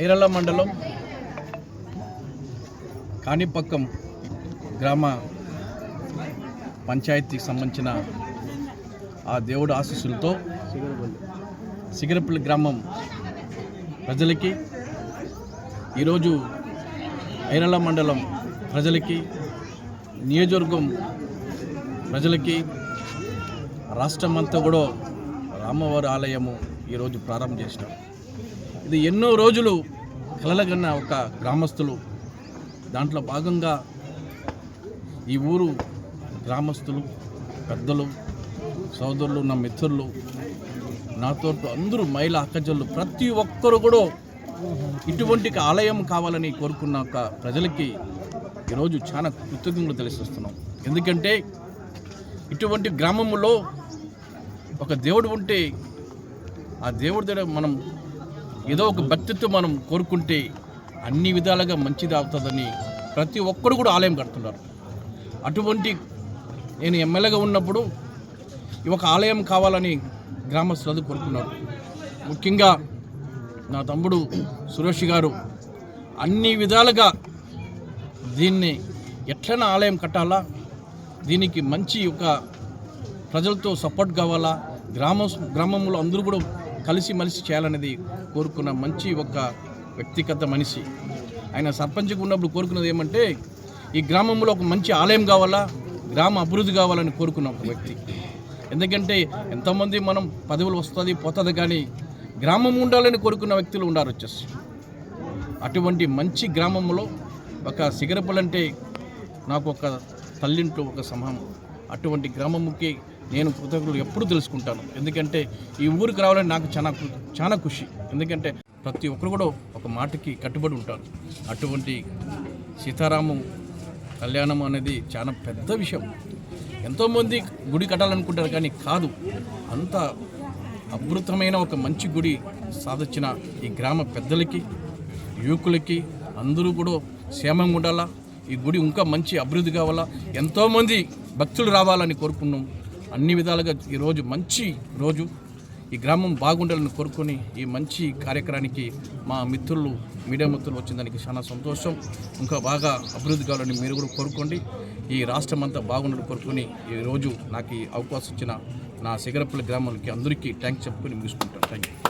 ఐరళ్ళ మండలం కాణిపక్కం గ్రామ పంచాయతీకి సంబంధించిన ఆ దేవుడు ఆశీస్సులతో సిగరపల్లి గ్రామం ప్రజలకి ఈరోజు ఐరళ్ళ మండలం ప్రజలకి నియోజకవర్గం ప్రజలకి రాష్ట్రమంతా కూడా రామవారి ఆలయము ఈరోజు ప్రారంభం చేసినాం. ఇది ఎన్నో రోజులు కలలుగన్న ఒక గ్రామస్తులు, దాంట్లో భాగంగా ఈ ఊరు గ్రామస్తులు, పెద్దలు, సోదరులు, నా మిత్రులు, నాతో అందరూ మహిళా అక్కజల్లు ప్రతి ఒక్కరు కూడా ఇటువంటి ఆలయం కావాలని కోరుకున్న ఒక ప్రజలకి ఈరోజు చాలా కృతజ్ఞతలు తెలియజేస్తున్నాం. ఎందుకంటే ఇటువంటి గ్రామంలో ఒక దేవుడు ఉంటే ఆ దేవుడి దగ్గర మనం ఏదో ఒక భక్తితో మనం కోరుకుంటే అన్ని విధాలుగా మంచిది అవుతుందని ప్రతి ఒక్కరు కూడా ఆలయం కడుతున్నారు. అటువంటి నేను ఎమ్మెల్యేగా ఉన్నప్పుడు ఒక ఆలయం కావాలని గ్రామస్తులు కోరుకున్నారు. ముఖ్యంగా నా తమ్ముడు సురేష్ గారు అన్ని విధాలుగా దీన్ని ఎట్లైనా ఆలయం కట్టాలా, దీనికి మంచి ఒక ప్రజలతో సపోర్ట్ కావాలా, గ్రామంలో అందరూ కూడా కలిసిమెలిసి చేయాలనేది కోరుకున్న మంచి ఒక వ్యక్తిగత మనిషి. ఆయన సర్పంచ్గా ఉన్నప్పుడు కోరుకున్నది ఏమంటే ఈ గ్రామంలో ఒక మంచి ఆలయం కావాలా, గ్రామ అభివృద్ధి కావాలని కోరుకున్న ఒక వ్యక్తి. ఎందుకంటే ఎంతోమంది మనం పదవులు వస్తుంది పోతుంది, కానీ గ్రామం ఉండాలని కోరుకున్న వ్యక్తులు ఉన్నారు వచ్చేసి. అటువంటి మంచి గ్రామంలో ఒక సిగరపల్లి అంటే నాకు ఒక తల్లింటూ ఒక సమూహం. అటువంటి గ్రామంకి నేను కృతజ్ఞతలు ఎప్పుడు తెలుసుకుంటాను. ఎందుకంటే ఈ ఊరికి రావాలని నాకు చాలా ఖుషి. ఎందుకంటే ప్రతి ఒక్కరు కూడా ఒక మాటకి కట్టుబడి ఉంటారు. అటువంటి సీతారాము కళ్యాణం అనేది చాలా పెద్ద విషయం. ఎంతోమంది గుడి కట్టాలనుకుంటారు, కానీ కాదు, అంత అద్భుతమైన ఒక మంచి గుడి సాధించిన ఈ గ్రామ పెద్దలకి, యువకులకి అందరూ కూడా క్షేమంగా ఉండాలా, ఈ గుడి ఇంకా మంచి అభివృద్ధి కావాలా, ఎంతోమంది భక్తులు రావాలని కోరుకున్నాం. అన్ని విధాలుగా ఈరోజు మంచి రోజు, ఈ గ్రామం బాగుండాలని కోరుకొని ఈ మంచి కార్యక్రమానికి మా మిత్రులు, మీడియా మిత్రులు వచ్చిన దానికి చాలా సంతోషం. ఇంకా బాగా అభివృద్ధి కావాలని మీరు కూడా కోరుకోండి. ఈ రాష్ట్రం అంతా బాగుండాలని కోరుకొని ఈరోజు నాకు ఈ అవకాశం ఇచ్చిన నా సిగరపల్లి గ్రామాలకి అందరికీ థ్యాంక్స్ చెప్పుకొని ముగిసుకుంటాను. Thank you.